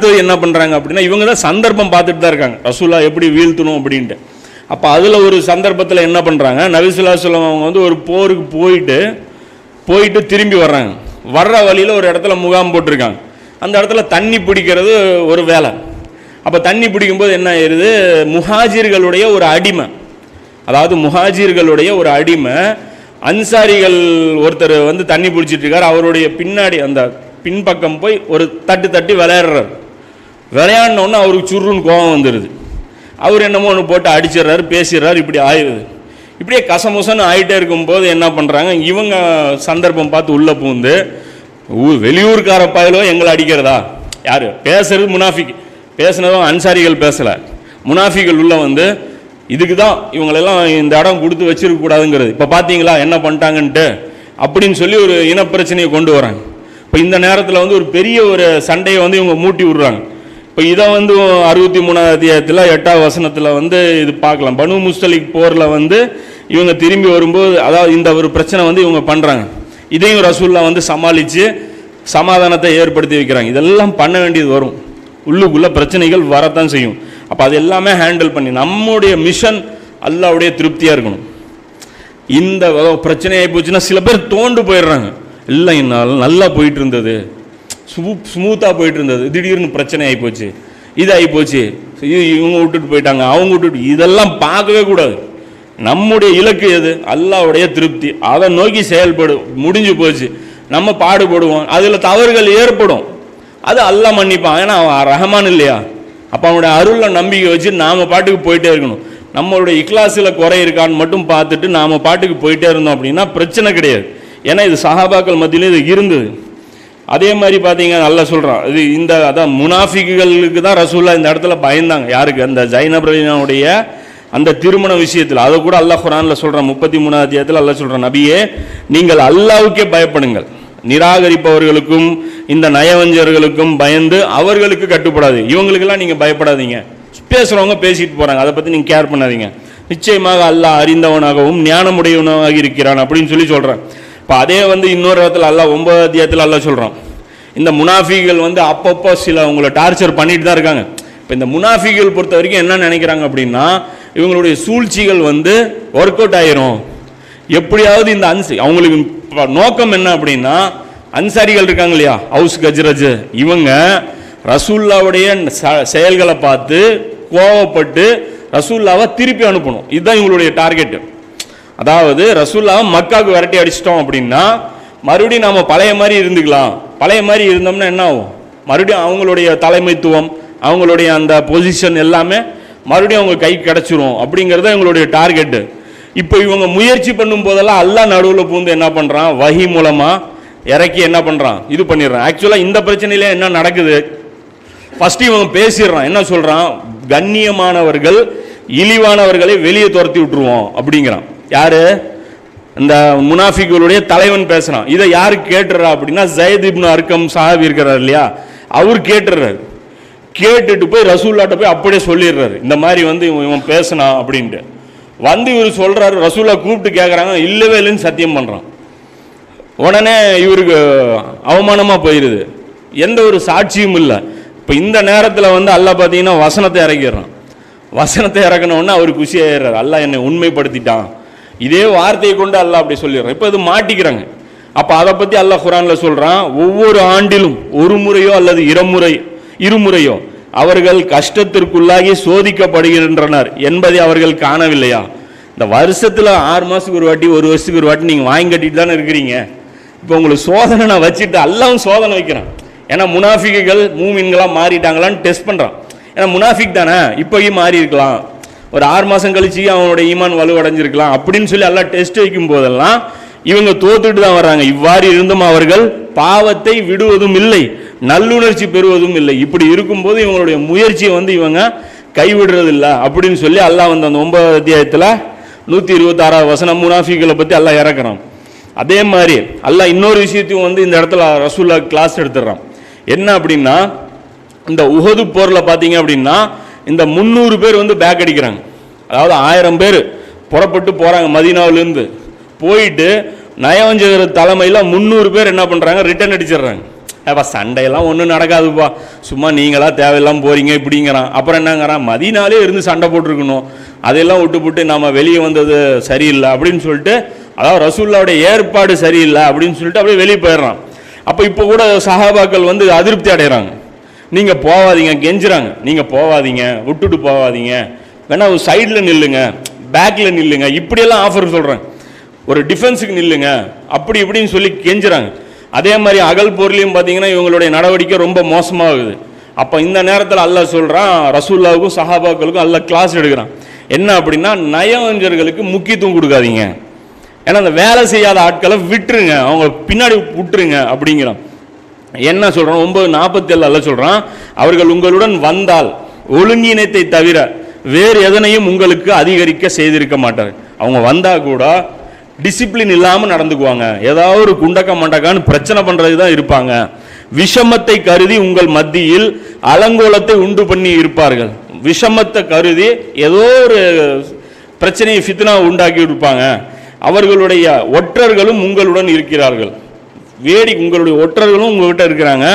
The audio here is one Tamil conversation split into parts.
அடுத்தது என்ன பண்ணுறாங்க அப்படின்னா, இவங்க தான் சந்தர்ப்பம் பார்த்துட்டு தான் இருக்காங்க ரசூலா எப்படி வீழ்த்தணும் அப்படின்ட்டு. அப்போ அதில் ஒரு சந்தர்ப்பத்தில் என்ன பண்ணுறாங்க, நபி ஸல்லல்லாஹு அலைஹி வஸல்லம் அவங்க வந்து ஒரு போருக்கு போயிட்டு திரும்பி வர்றாங்க. வர்ற வழியில் ஒரு இடத்துல முகாம் போட்டிருக்காங்க. அந்த இடத்துல தண்ணி பிடிக்கிறது ஒரு வேலை. அப்போ தண்ணி பிடிக்கும்போது என்ன ஆயிடுது, முஹாஜிர்களுடைய ஒரு அடிமை, அதாவது முஹாஜிர்களுடைய ஒரு அடிமை அன்சாரிகள் ஒருத்தர் வந்து தண்ணி பிடிச்சிட்டு இருக்கார். அவருடைய பின்னாடி அந்த பின்பக்கம் போய் ஒரு தட்டி விளையாடுறார். விளையாடினோன்னு அவருக்கு சுருன்னு கோபம் வந்துடுது. அவர் என்னமோ ஒன்று போட்டு அடிச்சிடுறாரு, பேசிடுறாரு, இப்படி ஆயிடுது. இப்படியே கசமுசன்னு ஆகிட்டே இருக்கும்போது என்ன பண்ணுறாங்க, இவங்க சந்தர்ப்பம் பார்த்து உள்ளே பூந்து, வெளியூர்கார பயலோ எங்களை அடிக்கிறதா, யார் பேசுறது முனாஃபிக், பேசுனதும் அன்சாரிகள் பேசலை, முனாஃபிகள் உள்ள வந்து இதுக்கு தான் இவங்களெல்லாம் இந்த இடம் கொடுத்து வச்சிருக்கக்கூடாதுங்கிறது, இப்போ பார்த்தீங்களா என்ன பண்ணிட்டாங்கன்ட்டு அப்படின்னு சொல்லி ஒரு இனப்பிரச்சனையை கொண்டு வராங்க. இப்போ இந்த நேரத்தில் வந்து ஒரு பெரிய ஒரு சண்டையை வந்து இவங்க மூட்டி விடுறாங்க. இப்போ இதை வந்து 63ஆவது அத்தியாயத்தில் 8வது வசனத்தில் வந்து இது பார்க்கலாம். பனு முஸ்தலிக் போரில் வந்து இவங்க திரும்பி வரும்போது, அதாவது இந்த ஒரு பிரச்சனை வந்து இவங்க பண்ணுறாங்க. இதையும் ரசூல்லா வந்து சமாளித்து சமாதானத்தை ஏற்படுத்தி வைக்கிறாங்க. இதெல்லாம் பண்ண வேண்டியது வரும், உள்ளுக்குள்ளே பிரச்சனைகள் வரத்தான் செய்யும். அப்போ அது எல்லாமே ஹேண்டில் பண்ணி நம்முடைய மிஷன் அல்லாஹ்வுடைய திருப்தியாக இருக்கணும். இந்த பிரச்சனையாகி போச்சுன்னா சில பேர் தோண்டு போயிடுறாங்க. இல்லை என்னால் நல்லா போயிட்டு இருந்தது, ஸ்மூத்தாக போயிட்டு இருந்தது, திடீர்னு பிரச்சனை ஆகிப்போச்சு, இது ஆகிப்போச்சு, இவங்க விட்டுட்டு போயிட்டாங்க, அவங்க விட்டுட்டு, இதெல்லாம் பார்க்கவே கூடாது. நம்முடைய இலக்கு எது, அல்லாஹ்வுடைய திருப்தி, அதை நோக்கி செயல்படும். முடிஞ்சு போச்சு, நம்ம பாடுபடுவோம், அதில் தவறுகள் ஏற்படும், அது அல்லாஹ் மன்னிப்பான். ஏன்னா அவன் ரஹ்மான் இல்லையா. அப்போ அவனுடைய அருளில் நம்பிக்கை வச்சு நாம் பாட்டுக்கு போயிட்டே இருக்கணும். நம்மளுடைய இக்லாஸில் குறை இருக்கான்னு மட்டும் பார்த்துட்டு நாம் பாட்டுக்கு போயிட்டே இருந்தோம் அப்படின்னா பிரச்சனை கிடையாது. ஏன்னா இது சஹாபாக்கள் மத்தியிலே இது இருந்தது. அதே மாதிரி பார்த்தீங்க நல்லா சொல்கிறான், இது இந்த அதான் முனாஃபிக்குகளுக்கு தான் ரசூல்லா இந்த இடத்துல பயந்தாங்க. யாருக்கு, அந்த ஜைனப் ரலியல்லாஹுடைய அந்த திருமண விஷயத்தில். அதை கூட அல்லாஹ் குர்ஆனில் சொல்கிறான், 33வது அத்தியாயத்தில் அல்லாஹ் சொல்கிறான், நபியே நீங்கள் அல்லாஹ்வுக்கே பயப்படுங்கள், நிராகரிப்பவர்களுக்கும் இந்த நயவஞ்சர்களுக்கும் பயந்து அவர்களுக்கு கட்டுப்படாது, இவங்களுக்கெல்லாம் நீங்கள் பயப்படாதீங்க. பேசுகிறவங்க பேசிட்டு போகிறாங்க, அதை பற்றி நீங்கள் கேர் பண்ணாதீங்க, நிச்சயமாக அல்லாஹ் அறிந்தவனாகவும் ஞானமுடையவனாக இருக்கிறான் அப்படின்னு சொல்லி சொல்கிறான். இப்போ அதே வந்து இன்னொரு இடத்துல அல்லாஹ் 9வது அத்தியாயத்தில் அல்லாஹ் சொல்கிறான், இந்த முனாஃபிகள் வந்து அப்பப்போ சில அவங்கள டார்ச்சர் பண்ணிட்டு தான் இருக்காங்க. இப்போ இந்த முனாஃபிகள் பொறுத்த வரைக்கும் என்ன நினைக்கிறாங்க அப்படின்னா, இவங்களுடைய சூழ்ச்சிகள் வந்து ஒர்க் அவுட் ஆயிரும், எப்படியாவது இந்த அவங்களுக்கு நோக்கம் என்ன அப்படின்னா, அன்சாரிகள் இருக்காங்க இல்லையா, ஹவுஸ் கஜ்ரஜ், இவங்க ரசூல்லாவுடைய செயல்களை பார்த்து கோவப்பட்டு ரசூல்லாவை திருப்பி அனுப்பணும். இதுதான் இவங்களுடைய டார்கெட்டு. அதாவது ரசூல்லாவை மக்காவுக்கு விரட்டி அடிச்சிட்டோம் அப்படின்னா மறுபடியும் நாம் பழைய மாதிரி இருந்துக்கலாம். பழைய மாதிரி இருந்தோம்னா என்ன ஆகும், மறுபடியும் அவங்களுடைய தலைமைத்துவம், அவங்களுடைய அந்த பொசிஷன் எல்லாமே மறுபடியும் அவங்க கைக்கு கிடச்சிரும் அப்படிங்கிறத இவங்களுடைய டார்கெட்டு. இப்போ இவங்க முயற்சி பண்ணும் போதெல்லாம் அல்லாஹ் நடுவில் பூந்து என்ன பண்ணுறான், வஹி மூலமாக இறக்கி என்ன பண்ணுறான், இது பண்ணிடுறான். ஆக்சுவலாக இந்த பிரச்சனையில என்ன நடக்குது, ஃபஸ்ட்டு இவங்க பேசிடுறான், என்ன சொல்கிறான், கண்ணியமானவர்கள் இழிவானவர்களை வெளியே துரத்தி விட்டுருவோம் அப்படிங்கிறான். யாரு, இந்த முனாஃபிக்குடைய தலைவன் பேசுகிறான். இதை யாரு கேட்டுறா அப்படின்னா, ஸைத் இப்னு அர்கம் சஹாபி இருக்கிறார் இல்லையா, அவர் கேட்டுறாரு. கேட்டுட்டு போய் ரசூல்லாட்ட போய் அப்படியே சொல்லிடுறாரு, இந்த மாதிரி வந்து இவன் பேசினான் அப்படின்ட்டு. வந்து இவர் சொல்கிறாரு, ரசூல்லா கூப்பிட்டு கேட்குறாங்க, இல்லவே இல்லைன்னு சத்தியம் பண்ணுறான். உடனே இவருக்கு அவமானமாக போயிடுது, எந்த ஒரு சாட்சியும் இல்லை. இப்போ இந்த நேரத்தில் வந்து அல்லாஹ் பார்த்தீங்கன்னா வசனத்தை இறக்கிடுறான். வசனத்தை இறக்கணுன்னா அவர் குஷியாயிடுறாரு, அல்லாஹ் என்னை உண்மைப்படுத்திட்டான், இதே வார்த்தையை கொண்டு அல்லாஹ் அப்படி சொல்லிடுறான். இப்போ இது மாட்டிக்கிறாங்க. அப்போ அதை பற்றி அல்லாஹ் குர்ஆனில் சொல்கிறான், ஒவ்வொரு ஆண்டிலும் ஒரு முறையோ அல்லது இருமுறையோ அவர்கள் கஷ்டத்திற்குள்ளாகி சோதிக்கப்படுகின்றனர் என்பதை அவர்கள் காணவில்லையா. இந்த வருஷத்தில் 6 மாதத்துக்கு ஒரு வாட்டி, ஒரு வருஷத்துக்கு ஒரு வாட்டி நீங்கள் வாங்கி கட்டிட்டு தானே இருக்கிறீங்க. இப்போ உங்களுக்கு சோதனை நான் வச்சுட்டு அல்லாஹ்வும் சோதனை வைக்கிறான். ஏன்னா முனாஃபிக்குகள் மூமின்களாக மாறிட்டாங்களான்னு டெஸ்ட் பண்ணுறான். ஏன்னா முனாஃபிக் தானே, இப்போயும் மாறி இருக்கலாம், ஒரு 6 மாதம் கழிச்சு அவனோட ஈமான் வலுவடைஞ்சிருக்கலாம் அப்படின்னு சொல்லி எல்லாம் டெஸ்ட் வைக்கும் போதெல்லாம் இவங்க தோத்துட்டு தான் வர்றாங்க. இவ்வாறு இருந்தும் அவர்கள் பாவத்தை விடுவதும் இல்லை, நல்லுணர்ச்சி பெறுவதும் இல்லை. இப்படி இருக்கும்போது இவங்களுடைய முயற்சியை வந்து இவங்க கைவிடுறது இல்லை அப்படின்னு சொல்லி அல்லாஹ் வந்து அந்த 9வது அத்தியாயத்தில் 126வது வசனம் முனாஃபிகளை பற்றி அல்லாஹ் இறக்குறான். அதே மாதிரி அல்லாஹ் இன்னொரு விஷயத்தையும் வந்து இந்த இடத்துல ரசூல்லா கிளாஸ் எடுத்துடுறான். என்ன அப்படின்னா, இந்த உஹது போரில் பார்த்தீங்க அப்படின்னா இந்த 300 பேர் வந்து பேக் அடிக்கிறாங்க. அதாவது 1000 பேர் புறப்பட்டு போகிறாங்க, மதீனாவிலேருந்து போயிட்டு நயவஞ்சகர் தலைமையில் 300 பேர் என்ன பண்ணுறாங்க, ரிட்டர்ன் அடிச்சிடுறாங்க. அப்போ சண்டையெல்லாம் ஒன்றும் நடக்காதுப்பா, சும்மா நீங்களா தேவையில்லாமல் போகிறீங்க இப்படிங்கிறான். அப்புறம் என்னங்கிறான், மதினாலே இருந்து சண்டை போட்டிருக்கணும், அதையெல்லாம் விட்டு போட்டு நம்ம வெளியே வந்தது சரியில்லை அப்படின்னு சொல்லிட்டு, அதாவது ரசூலுல்லாவுடைய ஏற்பாடு சரியில்லை அப்படின்னு சொல்லிட்டு அப்படியே வெளியே போயிடுறான். அப்போ இப்போ கூட சஹாபாக்கள் வந்து அதிருப்தி அடைகிறாங்க. நீங்கள் போகாதீங்க கெஞ்சுறாங்க, நீங்கள் போகாதீங்க, விட்டுட்டு போகாதீங்க, வேணா ஒரு சைடில் நில்லுங்க, பேக்கில் நில்லுங்க, இப்படியெல்லாம் ஆஃபர் சொல்கிறாங்க, ஒரு டிஃபென்ஸுக்கு நில்லுங்க அப்படி இப்படின்னு சொல்லி கெஞ்சுறாங்க. அதே மாதிரி அகல் போர்லையும் பார்த்தீங்கன்னா இவங்களுடைய நடவடிக்கை ரொம்ப மோசமாகுது. அப்போ இந்த நேரத்தில் அல்லாஹ் சொல்கிறான், ரசூலுல்லாவுக்கும் சஹாபாக்களுக்கும் அல்லாஹ் கிளாஸ் எடுக்கிறான். என்ன அப்படின்னா, நயவஞ்சர்களுக்கு முக்கியத்துவம் கொடுக்காதீங்க, ஏன்னா அந்த வேலை செய்யாத ஆட்களை விட்டுருங்க, அவங்க பின்னாடி விட்டுருங்க அப்படிங்கிறான். என்ன சொல்கிறான், 9:47 அல்லாஹ் சொல்கிறான், அவர்கள் உங்களுடன் வந்தால் ஒழுங்கினத்தை தவிர வேறு எதனையும் உங்களுக்கு அதிகரிக்க செய்திருக்க மாட்டார். அவங்க வந்தால் கூட டிசிப்ளின் இல்லாமல் நடந்துக்குவாங்க, ஏதாவது ஒரு குண்டக்க மண்டக்கான்னு பிரச்சனை பண்ணுறது தான் இருப்பாங்க. விஷமத்தை கருதி உங்கள் மத்தியில் அலங்கோலத்தை உண்டு பண்ணி இருப்பார்கள். விஷமத்தை கருதி ஏதோ ஒரு பிரச்சனையை ஃபித்னா உண்டாக்கி இருப்பாங்க. அவர்களுடைய ஒற்றர்களும் உங்களுடன் இருக்கிறார்கள், உங்களுடைய ஒற்றர்களும் உங்கள்கிட்ட இருக்கிறாங்க,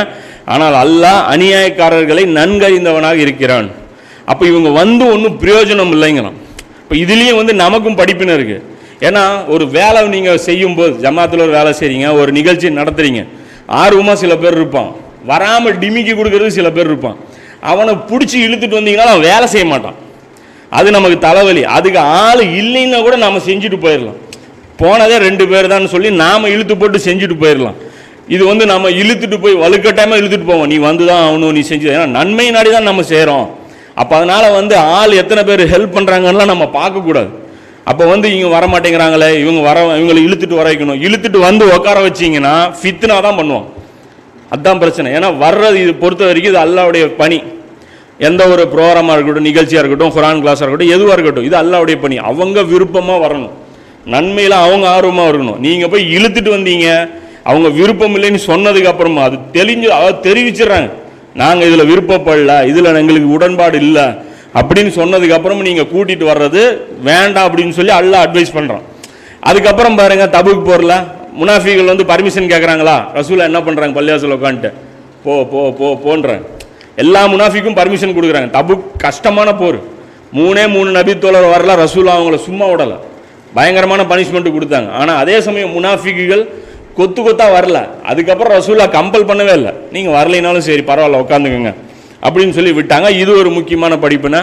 ஆனால் அல்லாஹ் அநியாயக்காரர்களை நன்கறிந்தவனாக இருக்கிறான். அப்போ இவங்க வந்து ஒன்றும் பிரயோஜனம் இல்லைங்கிறான். இப்போ இதுலேயும் வந்து நமக்கும் படிப்பின இருக்குது. ஏன்னா ஒரு வேலை நீங்கள் செய்யும்போது, ஜமாத்தில் ஒரு வேலை செய்கிறீங்க, ஒரு நிகழ்ச்சி நடத்துகிறீங்க, ஆர்வமாக சில பேர் இருப்பான், வராமல் டிமிக்கி கொடுக்கறது சில பேர் இருப்பான். அவனை பிடிச்சி இழுத்துட்டு வந்தீங்கன்னா அவன் வேலை செய்ய மாட்டான், அது நமக்கு தலைவலி. அதுக்கு ஆள் இல்லைன்னா கூட நம்ம செஞ்சுட்டு போயிடலாம், போனதே 2 பேர் தான் சொல்லி நாம் இழுத்து போட்டு செஞ்சுட்டு போயிடலாம். இது வந்து நம்ம இழுத்துட்டு போய் வலுக்கட்டாயமாக இழுத்துட்டு போவோம், நீ வந்து தான் ஆகணும், நீ செஞ்சு, ஏன்னா நன்மை நாடி தான் நம்ம செய்கிறோம். அப்போ அதனால் வந்து ஆள் எத்தனை பேர் ஹெல்ப் பண்ணுறாங்கலாம் நம்ம பார்க்கக்கூடாது. அப்போ வந்து இவங்க வர மாட்டேங்கிறாங்களே, இவங்களை இழுத்துட்டு வர வைக்கணும், இழுத்துட்டு வந்து உட்கார வச்சிங்கன்னா ஃபித்னா தான் பண்ணுவோம், அதுதான் பிரச்சனை. ஏன்னா வர்றது இது பொறுத்த வரைக்கும் இது அல்லாஹ்வுடைய பணி. எந்த ஒரு ப்ரோக்ராமாக இருக்கட்டும், நிகழ்ச்சியாக இருக்கட்டும், குர்ஆன் கிளாஸாக இருக்கட்டும், எதுவாக இருக்கட்டும், இது அல்லாஹ்வுடைய பணி. அவங்க விருப்பமாக வரணும், நன்மையில் அவங்க ஆர்வமாக இருக்கணும். நீங்கள் போய் இழுத்துட்டு வந்தீங்க, அவங்க விருப்பம் இல்லைன்னு சொன்னதுக்கு அப்புறமா அது தெரிவிச்சிடறாங்க, நாங்கள் இதில் விருப்பப்படல, இதில் எங்களுக்கு உடன்பாடு இல்லை அப்படின்னு சொன்னதுக்கு அப்புறம் நீங்கள் கூட்டிகிட்டு வர்றது வேண்டாம் அப்படின்னு சொல்லி அல்லாஹ் அட்வைஸ் பண்ணுறான். அதுக்கப்புறம் பாருங்கள், தபுக் போரில் முனாஃபிகள் வந்து பர்மிஷன் கேட்குறாங்களா, ரசூலா என்ன பண்ணுறாங்க, பள்ளியாசல் உட்காந்துட்டு போ போ போ போன்றாங்க. எல்லா முனாஃபிக்கும் பர்மிஷன் கொடுக்குறாங்க. தபுக் கஷ்டமான போர், 3 நபித்தோழர் வரல, ரசூலா அவங்கள சும்மா விடலை, பயங்கரமான பனிஷ்மெண்ட் கொடுத்தாங்க. ஆனால் அதே சமயம் முனாஃபிக்குகள் கொத்தா வரல. அதுக்கப்புறம் ரசூலா கம்பல் பண்ணவே இல்லை, நீங்கள் வரலைனாலும் சரி பரவாயில்ல உட்காந்துக்கோங்க அப்படின்னு சொல்லி விட்டாங்க. இது ஒரு முக்கியமான படிப்புனா